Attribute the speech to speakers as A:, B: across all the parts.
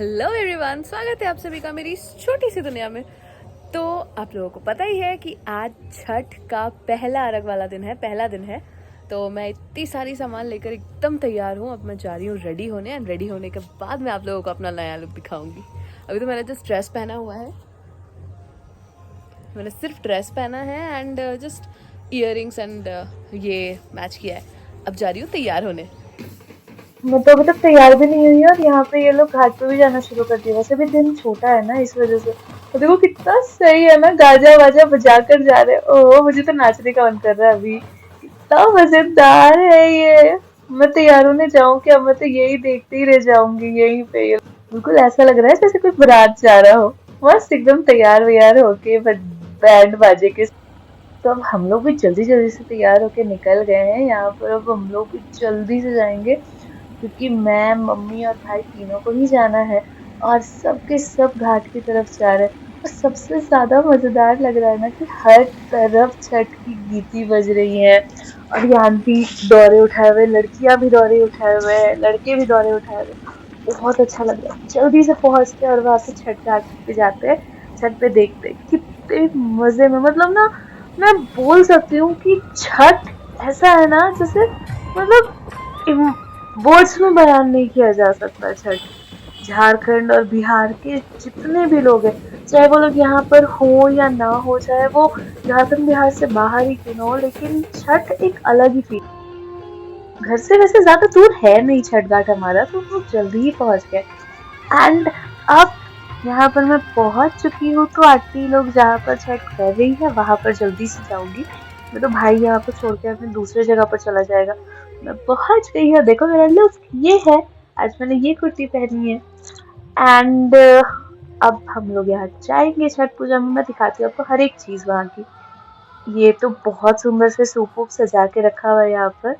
A: Hello everyone, स्वागत है आप सभी का मेरी इस छोटी सी दुनिया में। तो आप लोगों को पता ही है कि आज छठ का पहला अर्घ वाला दिन है, पहला दिन है। तो मैं इतनी सारी सामान लेकर एकदम तैयार हूँ। अब मैं जा रही हूँ रेडी होने, एंड रेडी होने के बाद मैं आप लोगों को अपना नया लुक दिखाऊंगी। अभी तो मैंने जस्ट ड्रेस पहना हुआ है, मैंने सिर्फ ड्रेस पहना है एंड जस्ट ईयरिंग्स एंड ये मैच किया है। अब जा रही हूँ तैयार होने।
B: मैं तो अभी तक तैयार भी नहीं हुई और यहाँ पे ये लोग घाट पे भी जाना शुरू कर दिया। वैसे भी दिन छोटा है ना, इस वजह से। तो देखो कितना सही है ना, गाजा वाजा बजा कर जा रहे हैं। ओह, मुझे तो नाचने का मन कर रहा है अभी। कितना मजेदार है ये। मैं तैयार होने जाऊँ क्या? मैं तो यही देखते ही रह जाऊंगी यहीं पे। ये बिल्कुल ऐसा लग रहा है जैसे कोई बारात जा रहा हो। मस्त एकदम तैयार वैयार होके बैंड बाजे के। तो अब हम लोग भी जल्दी जल्दी से तैयार होके निकल गए हैं यहाँ पर। अब हम लोग भी जल्दी से जाएंगे क्योंकि मैं, मम्मी और भाई तीनों को ही जाना है और सबके सब घाट की तरफ जा रहे हैं। और सबसे ज्यादा मजेदार लग रहा है ना कि हर तरफ छठ की गीती बज रही है और यहाँ भी दौरे उठाए हुए, लड़कियां भी दौरे उठाए हुए हैं, लड़के भी दौरे उठाए हुए हैं। बहुत अच्छा लग रहा है। जल्दी से पहुंचते हैं और वहां से छठ घाट पे जाते हैं। छठ पे देखते हैं कितने मजे में, मतलब ना, मैं बोल सकती हूँ कि छठ ऐसा है ना जैसे, मतलब वर्ड्स में बयान नहीं किया जा सकता। छठ झारखंड और बिहार के जितने भी लोग हैं, चाहे वो लोग यहाँ पर हो या ना हो, चाहे वो झारखंड बिहार से बाहर ही क्यों ना हो, लेकिन छठ एक अलग ही फील। घर से वैसे ज्यादा दूर है नहीं छठ घाट हमारा, तो हम लोग जल्दी ही पहुंच गए। एंड अब यहाँ पर मैं पहुंच चुकी हूँ। तो आंटी लोग जहाँ पर छठ कर रही है वहां पर जल्दी से जाऊंगी। मैं तो भाई यहाँ पर छोड़ के अपने दूसरे जगह पर चला जाएगा। मैं पहुंच गई हूँ, देखो मेरा लुक ये है। आज मैंने ये कुर्ती पहनी है। एंड अब हम लोग यहाँ जाएंगे छठ पूजा में। मैं दिखाती हूँ आपको हर एक चीज वहाँ की। ये तो बहुत सुंदर से सूप वूप सजा के रखा हुआ है यहाँ पर,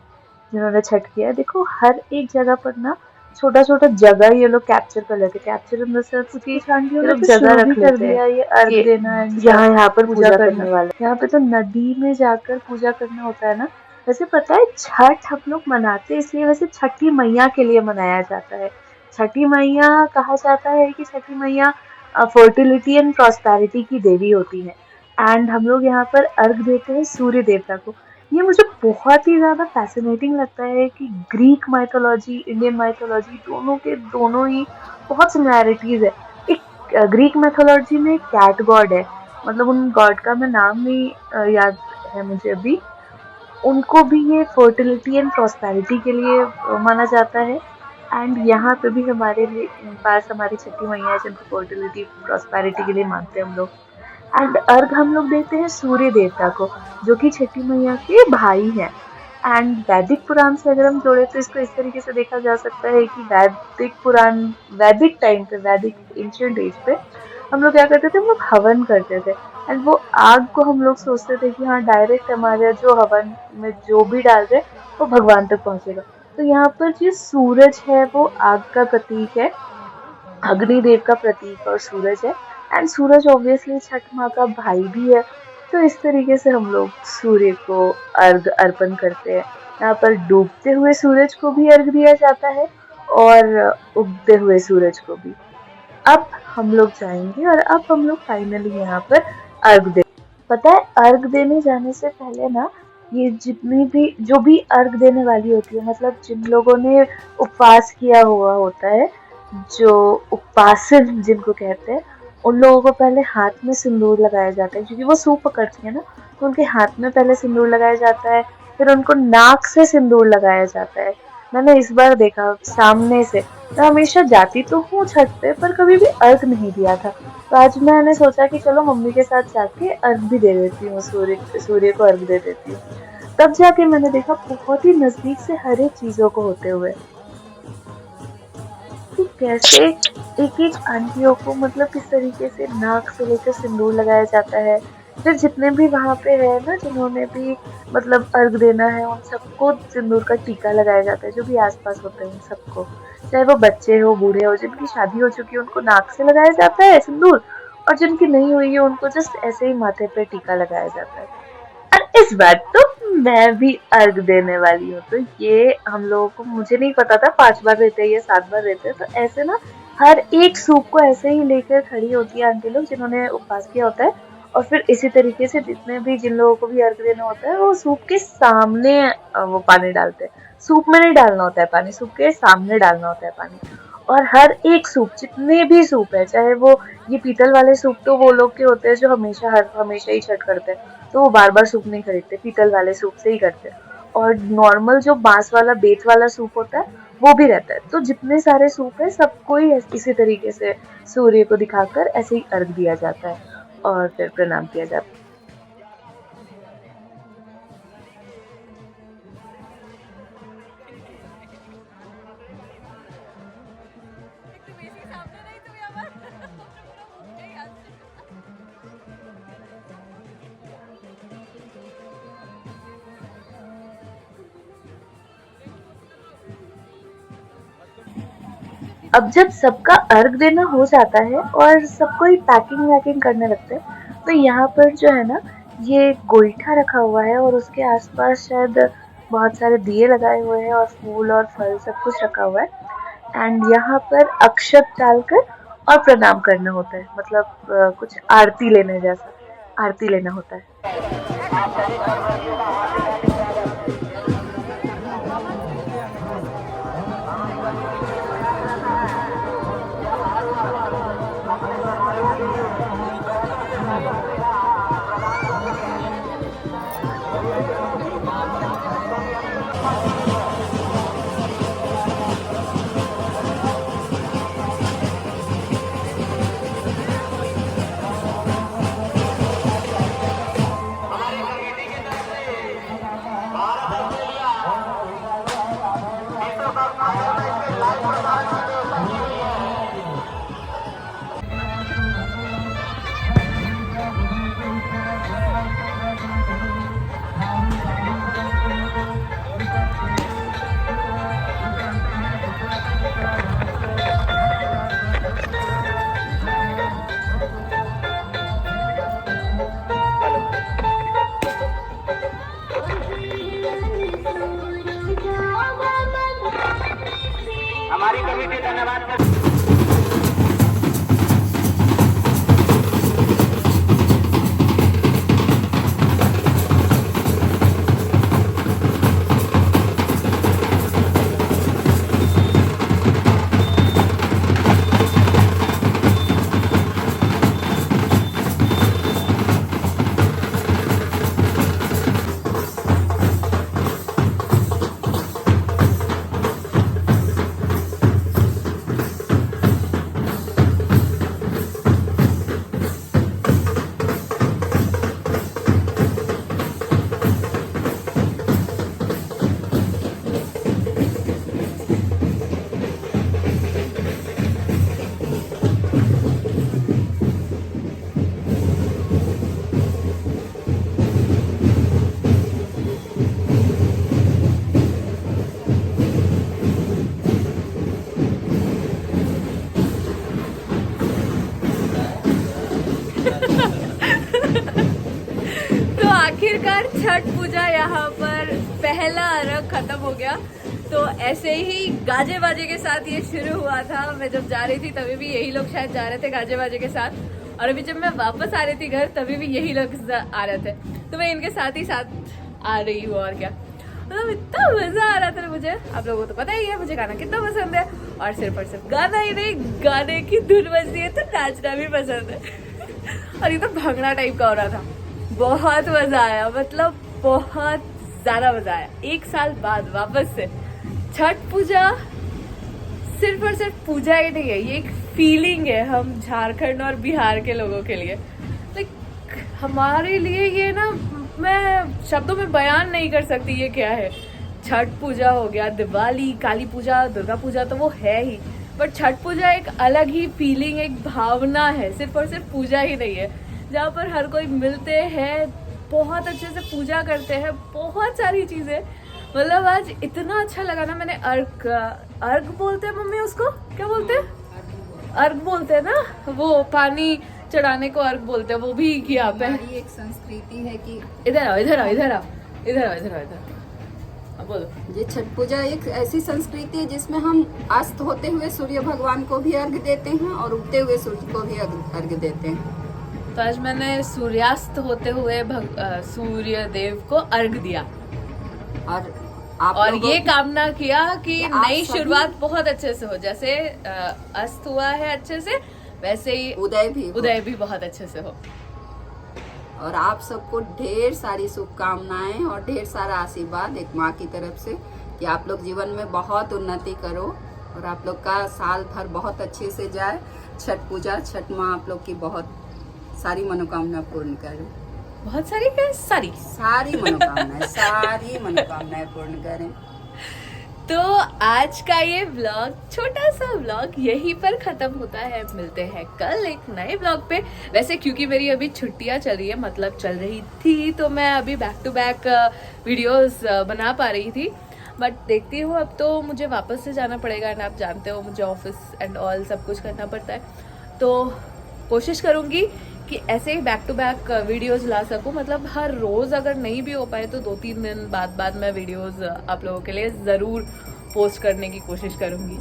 B: जिन्होंने छठ किया है। देखो हर एक जगह पर ना छोटा छोटा जगह ये लोग कैप्चर कर लेते हैं। कैप्चर इन द सेंस कि ये लोग जगह रख लेते हैं, ये अर्घ देना एंड यहाँ पर पूजा करने वाले। यहाँ पे तो नदी में जाकर पूजा करना होता है ना। वैसे पता है छठ हम लोग मनाते इसलिए, वैसे छठी मैया के लिए मनाया जाता है। छठी मैया कहा जाता है कि छठी मैया फर्टिलिटी एंड प्रॉस्पेरिटी की देवी होती है। एंड हम लोग यहाँ पर अर्घ देते हैं सूर्य देवता को। ये मुझे बहुत ही ज़्यादा फैसिनेटिंग लगता है कि ग्रीक माइथोलॉजी, इंडियन माइथोलॉजी, दोनों के दोनों ही बहुत सिमिलैरिटीज है। एक ग्रीक माइथोलॉजी में कैट गॉड है, मतलब उन गॉड का मैं नाम नहीं याद है मुझे अभी। उनको भी ये फर्टिलिटी एंड प्रॉस्पेरिटी के लिए माना जाता है। एंड यहाँ पे भी हमारे पास हमारी छठी मैया है जिनको फर्टिलिटी प्रॉस्पेरिटी के लिए मानते हैं हम लोग। एंड अर्घ हम लोग देते हैं सूर्य देवता को, जो कि छठी मैया के भाई हैं। एंड वैदिक पुराण से अगर हम जोड़े तो इसको इस तरीके से देखा जा सकता है कि वैदिक पुराण, वैदिक टाइम पे, वैदिक एंशियंट एज पे हम लोग क्या करते थे, हम लोग हवन करते थे। एंड वो आग को हम लोग सोचते थे कि हाँ डायरेक्ट हमारे जो हवन में जो भी डाल रहे वो भगवान तक पहुंचेगा। तो यहाँ पर जो सूरज है वो आग का प्रतीक है, अग्निदेव का प्रतीक और सूरज है। एंड सूरज ऑब्वियसली छठ माँ का भाई भी है। तो इस तरीके से हम लोग सूर्य को अर्घ अर्पण करते हैं। यहाँ पर डूबते हुए सूरज को भी अर्घ दिया जाता है और उगते हुए सूरज को भी। अब हम लोग जाएंगे और अब हम लोग फाइनली यहाँ पर अर्घ दे। पता है अर्घ देने जाने से पहले ना, ये जितनी भी जो भी अर्घ देने वाली होती है, मतलब जिन लोगों ने उपवास किया हुआ होता है, जो उपासन जिनको कहते हैं, उन लोगों को पहले हाथ में सिंदूर लगाया जाता है क्योंकि वो सूप पकड़ती है ना। तो उनके हाथ में पहले सिंदूर लगाया जाता है, फिर उनको नाक से सिंदूर लगाया जाता है। मैंने इस बार देखा सामने से। मैं हमेशा जाती तो हूँ छठ पे, पर कभी भी अर्घ नहीं दिया था। तो आज मैंने सोचा कि चलो मम्मी के साथ जाके अर्घ भी दे देती हूँ, सूर्य को अर्घ दे देती हूँ। तब जाके मैंने देखा बहुत ही नजदीक से हर एक चीजों को होते हुए कि कैसे एक एक आंटियों को, मतलब किस तरीके से नाक से लेकर सिंदूर लगाया जाता है। फिर जितने भी वहां पे है ना, जिन्होंने भी मतलब अर्घ देना है, उन सबको सिंदूर का टीका लगाया जाता है। जो भी आसपास होते हैं उन सबको, चाहे वो बच्चे हो, बूढ़े हो, जिनकी शादी हो चुकी है उनको नाक से लगाया जाता है सिंदूर, और जिनकी नहीं हुई है उनको जस्ट ऐसे ही माथे पे टीका लगाया जाता है। और इस बार तो मैं भी अर्घ देने वाली हूँ। तो ये हम लोगों को, मुझे नहीं पता था 5 बार देते हैं या 7 बार देते हैं। तो ऐसे ना हर एक सूप को ऐसे ही लेकर खड़ी होती है आंटी लोग जिन्होंने उपवास किया होता है, और फिर इसी तरीके से जितने भी जिन लोगों को भी अर्घ देना होता है वो सूप के सामने वो पानी डालते हैं। सूप में नहीं डालना होता है पानी, सूप के सामने डालना होता है पानी। और हर एक सूप, जितने भी सूप है, चाहे वो ये पीतल वाले सूप तो वो लोग के होते हैं जो हमेशा ही छठ करते हैं, तो वो बार बार सूप नहीं खरीदते, पीतल वाले सूप से ही करते हैं। और नॉर्मल जो बांस वाला बेत वाला सूप होता है वो भी रहता है। तो जितने सारे सूप है सबको ही इसी तरीके से सूर्य को दिखाकर ऐसे ही अर्घ दिया जाता है और फिर प्रणाम किया जाता है। अब जब सबका अर्घ देना हो जाता है और सबको ही पैकिंग वैकिंग करने लगते हैं, तो यहाँ पर जो है ना, ये गोईठा रखा हुआ है और उसके आसपास शायद बहुत सारे दिए लगाए हुए हैं और फूल और फल सब कुछ रखा हुआ है। एंड यहाँ पर अक्षत डालकर और प्रणाम करना होता है, मतलब कुछ आरती लेने जैसा, आरती लेना होता है।
C: हमारी कमेटी धन्यवाद।
A: तो आखिरकार छठ पूजा यहाँ पर पहला अर्घ खत्म हो गया। तो ऐसे ही गाजे बाजे के साथ ये शुरू हुआ था। मैं जब जा रही थी तभी भी यही लोग शायद जा रहे थे गाजे बाजे के साथ, और अभी जब मैं वापस आ रही थी घर तभी भी यही लोग आ रहे थे। तो मैं इनके साथ ही साथ आ रही हूँ, और क्या। मतलब इतना मजा आ रहा था मुझे। आप लोगों को तो पता ही है मुझे गाना कितना पसंद है, और सिर्फ गाना ही नहीं, गाने की धुन बजती है तो नाचना भी पसंद है। और ये तो भांगड़ा टाइप का हो रहा था। बहुत मजा आया, मतलब बहुत ज्यादा मजा आया। 1 साल बाद वापस से छठ पूजा सिर्फ और सिर्फ पूजा ही नहीं है, ये एक फीलिंग है हम झारखंड और बिहार के लोगों के लिए। लाइक हमारे लिए ये ना, मैं शब्दों में बयान नहीं कर सकती ये क्या है। छठ पूजा हो गया, दिवाली, काली पूजा, दुर्गा पूजा तो वो है ही, बट छठ पूजा एक अलग ही फीलिंग, एक भावना है। सिर्फ और सिर्फ पूजा ही नहीं है, जहाँ पर हर कोई मिलते हैं, बहुत अच्छे से पूजा करते हैं, बहुत सारी चीजें। मतलब आज इतना अच्छा लगा ना। मैंने अर्घ बोलते हैं मम्मी, उसको क्या बोलते हैं? अर्घ बोलते हैं ना, वो पानी चढ़ाने को अर्घ बोलते हैं, वो भी किया पे।
D: हमारी एक संस्कृति है कि
A: इधर आओ, इधर आओ, इधर आओ, इधर आओ, इधर आओ, इधर। अब बोलो।
D: ये छठ पूजा एक ऐसी संस्कृति है जिसमें हम अस्त होते हुए सूर्य भगवान को भी अर्घ देते हैं और उगते हुए सूर्य को भी अर्घ देते हैं।
A: तो आज मैंने सूर्यास्त होते हुए सूर्य देव को अर्घ दिया
D: और आप
A: और
D: लोगों
A: ये कामना किया कि
D: आप
A: नई
D: सभी-
A: शुरुआत बहुत अच्छे से हो, जैसे अस्त हुआ है अच्छे से, वैसे ही
D: उदय भी हो।
A: उदय भी बहुत अच्छे से हो।
D: और आप सबको ढेर सारी शुभकामनाएं और ढेर सारा आशीर्वाद एक माँ की तरफ से कि आप लोग जीवन में बहुत उन्नति करो और आप लोग का साल भर बहुत अच्छे से जाए। छठ पूजा, छठ माँ आप लोग की बहुत सारी मनोकामना पूर्ण करे।
A: बहुत सारी क्या, सारी
D: सारी मनोकामनाएं पूर्ण करें।
A: तो आज का ये व्लॉग, छोटा सा व्लॉग यहीं पर खत्म होता है। मिलते हैं कल एक नए व्लॉग पे। वैसे क्योंकि मेरी अभी छुट्टियां चल रही है, मतलब चल रही थी, तो मैं अभी बैक टू बैक वीडियोस बना पा रही थी, बट देखती हूँ अब तो मुझे वापस से जाना पड़ेगा। एंड आप जानते हो मुझे ऑफिस एंड ऑल सब कुछ करना पड़ता है, तो कोशिश करूँगी कि ऐसे ही बैक टू बैक वीडियोस ला सकूं। मतलब हर रोज अगर नहीं भी हो पाए तो 2-3 दिन बाद मैं वीडियोस आप लोगों के लिए जरूर पोस्ट करने की कोशिश करूंगी।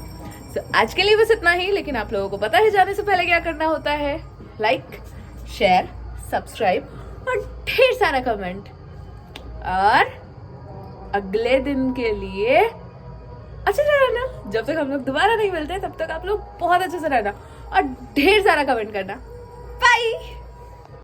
A: So, आज के लिए बस इतना ही, लेकिन आप लोगों को पता है जाने से पहले क्या करना होता है। लाइक, शेयर, सब्सक्राइब और ढेर सारा कमेंट। और अगले दिन के लिए अच्छे से रहना। जब तक हम लोग दोबारा नहीं मिलते तब तक आप लोग बहुत अच्छे से रहना और ढेर सारा कमेंट करना। बाय।